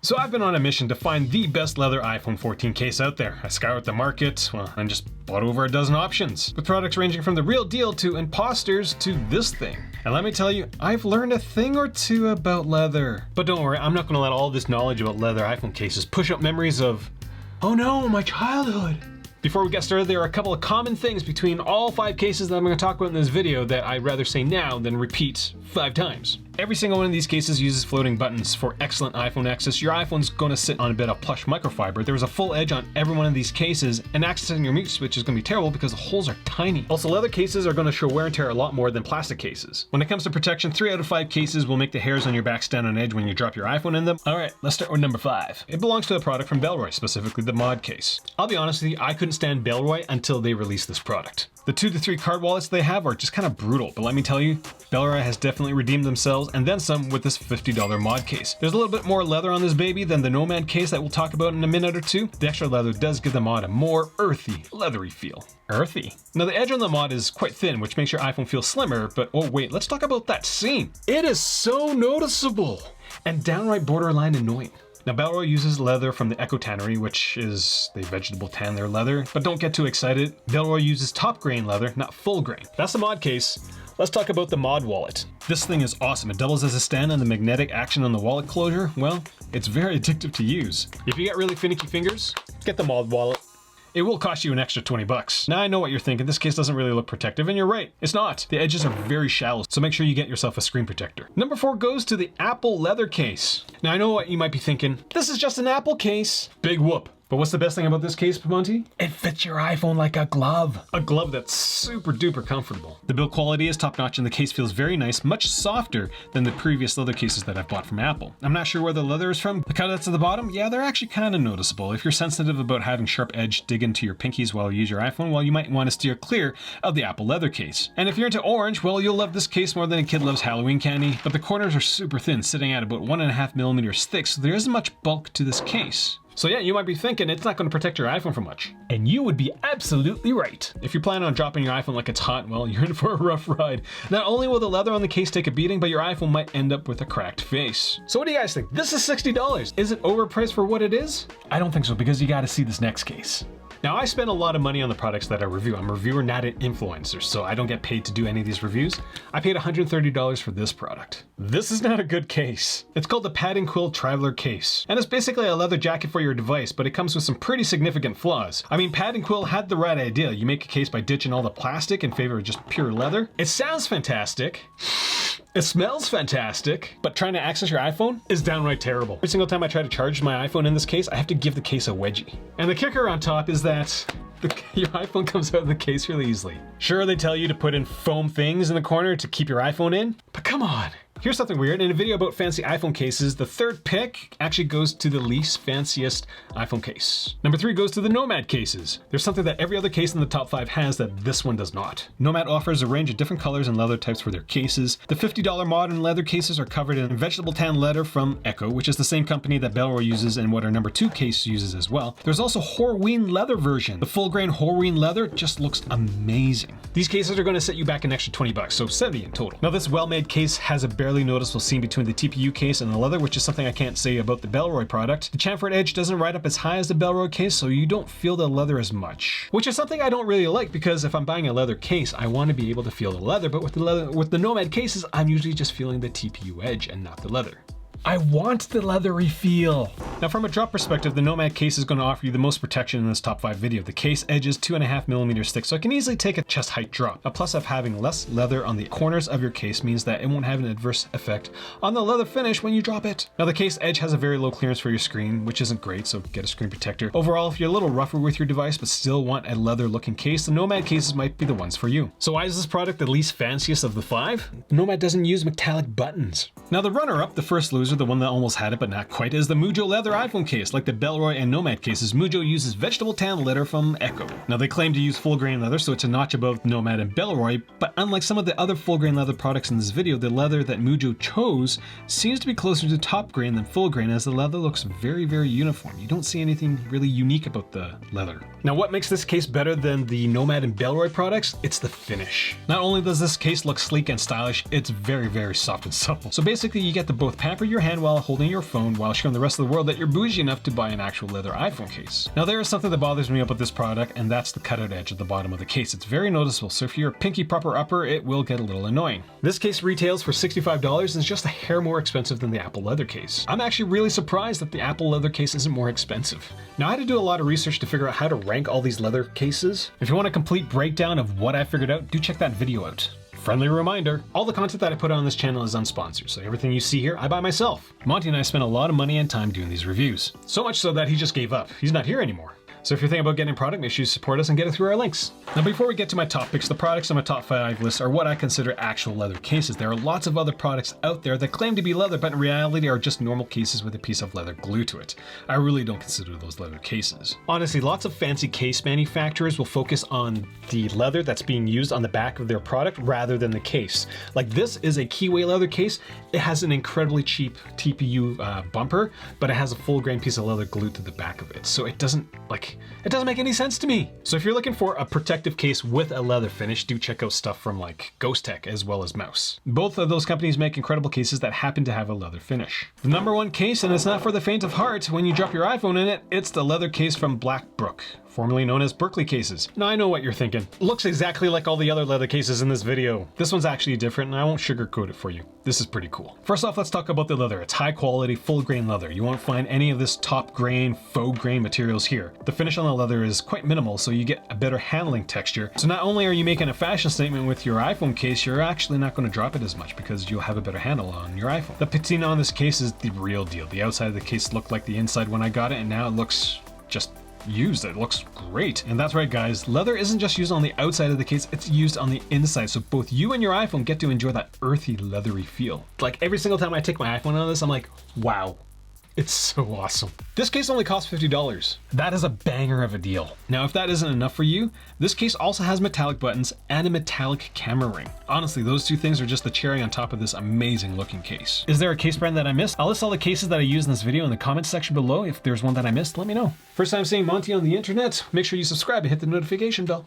So I've been on a mission to find the best leather iPhone 14 case out there. I scoured the market, and just bought over a dozen options, with products ranging from the real deal to imposters to this thing. And let me tell you, I've learned a thing or two about leather. But don't worry, I'm not gonna let all this knowledge about leather iPhone cases push up memories of, oh no, my childhood. Before we get started, there are a couple of common things between all 5 cases that I'm going to talk about in this video that I'd rather say now than repeat 5 times. Every single one of these cases uses floating buttons for excellent iPhone access. Your iPhone's going to sit on a bit of plush microfiber. There's a full edge on every one of these cases, and accessing your mute switch is going to be terrible because the holes are tiny. Also, leather cases are going to show wear and tear a lot more than plastic cases. When it comes to protection, 3 out of 5 cases will make the hairs on your back stand on edge when you drop your iPhone in them. Alright, let's start with number 5. It belongs to a product from Bellroy, specifically the mod case. I'll be honest with you, I couldn't stand Bellroy until they released this product. The 2 to 3 card wallets they have are just kind of brutal, but let me tell you, Bellroy has definitely redeemed themselves and then some with this $50 mod case. There's a little bit more leather on this baby than the Nomad case that we'll talk about in a minute or two. The extra leather does give the mod a more earthy, leathery feel. Earthy. Now the edge on the mod is quite thin, which makes your iPhone feel slimmer, but oh wait, let's talk about that seam. It is so noticeable and downright borderline annoying. Now Bellroy uses leather from the Ecco tannery, which is they vegetable tan their leather, but don't get too excited. Bellroy uses top grain leather, not full grain. That's the mod case. Let's talk about the mod wallet. This thing is awesome. It doubles as a stand, and the magnetic action on the wallet closure, well, it's very addictive to use. If you get really finicky fingers, get the mod wallet. It will cost you an extra 20 bucks. Now I know what you're thinking, this case doesn't really look protective, and you're right, it's not. The edges are very shallow, so make sure you get yourself a screen protector. Number 4 goes to the Apple leather case. Now I know what you might be thinking, this is just an Apple case. Big whoop. But what's the best thing about this case, Monty? It fits your iPhone like a glove. A glove that's super duper comfortable. The build quality is top notch and the case feels very nice, much softer than the previous leather cases that I've bought from Apple. I'm not sure where the leather is from. The cutouts at the bottom, yeah, they're actually kind of noticeable. If you're sensitive about having sharp edge dig into your pinkies while you use your iPhone, well, you might want to steer clear of the Apple leather case. And if you're into orange, well, you'll love this case more than a kid loves Halloween candy, but the corners are super thin, sitting at about 1.5 millimeters thick, so there isn't much bulk to this case. So yeah, you might be thinking it's not going to protect your iPhone for much. And you would be absolutely right. If you're planning on dropping your iPhone like it's hot, well, you're in for a rough ride. Not only will the leather on the case take a beating, but your iPhone might end up with a cracked face. So what do you guys think? This is $60. Is it overpriced for what it is? I don't think so, because you got to see this next case. Now, I spend a lot of money on the products that I review. I'm a reviewer, not an influencer, so I don't get paid to do any of these reviews. I paid $130 for this product. This is not a good case. It's called the Pad and Quill Traveler Case, and it's basically a leather jacket for your device, but it comes with some pretty significant flaws. I mean, Pad and Quill had the right idea. You make a case by ditching all the plastic in favor of just pure leather. It sounds fantastic. It smells fantastic, but trying to access your iPhone is downright terrible. Every single time I try to charge my iPhone in this case, I have to give the case a wedgie. And the kicker on top is that your iPhone comes out of the case really easily. Sure, they tell you to put in foam things in the corner to keep your iPhone in, but come on. Here's something weird. In a video about fancy iPhone cases, the 3rd pick actually goes to the least fanciest iPhone case. Number 3 goes to the Nomad cases. There's something that every other case in the top 5 has that this one does not. Nomad offers a range of different colors and leather types for their cases. The $50 modern leather cases are covered in vegetable tan leather from Ecco, which is the same company that Bellroy uses and what our number 2 case uses as well. There's also Horween leather version. The full grain Horween leather just looks amazing. These cases are going to set you back an extra 20 bucks, so 70 in total. Now this well-made case has a barely noticeable seam between the TPU case and the leather, which is something I can't say about the Bellroy product. The chamfered edge doesn't ride up as high as the Bellroy case, so you don't feel the leather as much, which is something I don't really like, because if I'm buying a leather case, I want to be able to feel the leather, but with the Nomad cases, I'm usually just feeling the TPU edge and not the leather. I want the leathery feel. Now from a drop perspective, the Nomad case is going to offer you the most protection in this top 5 video. The case edge is 2.5 millimeters thick, so I can easily take a chest height drop. A plus of having less leather on the corners of your case means that it won't have an adverse effect on the leather finish when you drop it. Now the case edge has a very low clearance for your screen, which isn't great, so get a screen protector. Overall, if you're a little rougher with your device but still want a leather looking case, the Nomad cases might be the ones for you. So why is this product the least fanciest of the 5? Nomad doesn't use metallic buttons. Now the runner-up, the first loser, the one that almost had it but not quite, is the Mujo leather leather iPhone case, like the Bellroy and Nomad cases, Mujo uses vegetable tan leather from Ecco. Now they claim to use full grain leather, so it's a notch above Nomad and Bellroy, but unlike some of the other full grain leather products in this video, the leather that Mujo chose seems to be closer to top grain than full grain, as the leather looks very, very uniform. You don't see anything really unique about the leather. Now what makes this case better than the Nomad and Bellroy products? It's the finish. Not only does this case look sleek and stylish, it's very, very soft and supple. So basically you get to both pamper your hand while holding your phone while showing the rest of the world that you're bougie enough to buy an actual leather iPhone case. Now there is something that bothers me about this product, and that's the cutout edge at the bottom of the case. It's very noticeable, so if you're a pinky proper upper, it will get a little annoying. This case retails for $65 and is just a hair more expensive than the Apple leather case. I'm actually really surprised that the Apple leather case isn't more expensive. Now I had to do a lot of research to figure out how to rank all these leather cases. If you want a complete breakdown of what I figured out, do check that video out. Friendly reminder, all the content that I put on this channel is unsponsored, so everything you see here, I buy myself. Monty and I spent a lot of money and time doing these reviews. So much so that he just gave up. He's not here anymore. So if you're thinking about getting a product, make sure you support us and get it through our links. Now before we get to my top picks, the products on my top 5 list are what I consider actual leather cases. There are lots of other products out there that claim to be leather, but in reality are just normal cases with a piece of leather glued to it. I really don't consider those leather cases. Honestly, lots of fancy case manufacturers will focus on the leather that's being used on the back of their product rather than the case. Like this is a keyway leather case. It has an incredibly cheap TPU bumper, but it has a full grain piece of leather glued to the back of it. So it doesn't make any sense to me. So if you're looking for a protective case with a leather finish, do check out stuff from like Ghost Tech as well as Mouse. Both of those companies make incredible cases that happen to have a leather finish. The number one case, and it's not for the faint of heart, when you drop your iPhone in it, it's the leather case from Blackbrook, formerly known as Buckley cases. Now I know what you're thinking. It looks exactly like all the other leather cases in this video. This one's actually different, and I won't sugarcoat it for you. This is pretty cool. First off, let's talk about the leather. It's high quality, full grain leather. You won't find any of this top grain, faux grain materials here. The finish on the leather is quite minimal, so you get a better handling texture. So not only are you making a fashion statement with your iPhone case, you're actually not going to drop it as much because you'll have a better handle on your iPhone. The patina on this case is the real deal. The outside of the case looked like the inside when I got it, and now it looks just used. It looks great. And that's right, guys, leather isn't just used on the outside of the case, it's used on the inside, so both you and your iPhone get to enjoy that earthy, leathery feel. Like every single time I take my iPhone out of this, I'm like, wow, it's so awesome. This case only costs $50. That is a banger of a deal. Now, if that isn't enough for you, this case also has metallic buttons and a metallic camera ring. Honestly, those two things are just the cherry on top of this amazing looking case. Is there a case brand that I missed? I'll list all the cases that I used in this video in the comments section below. If there's one that I missed, let me know. First time seeing Monty on the internet, make sure you subscribe and hit the notification bell.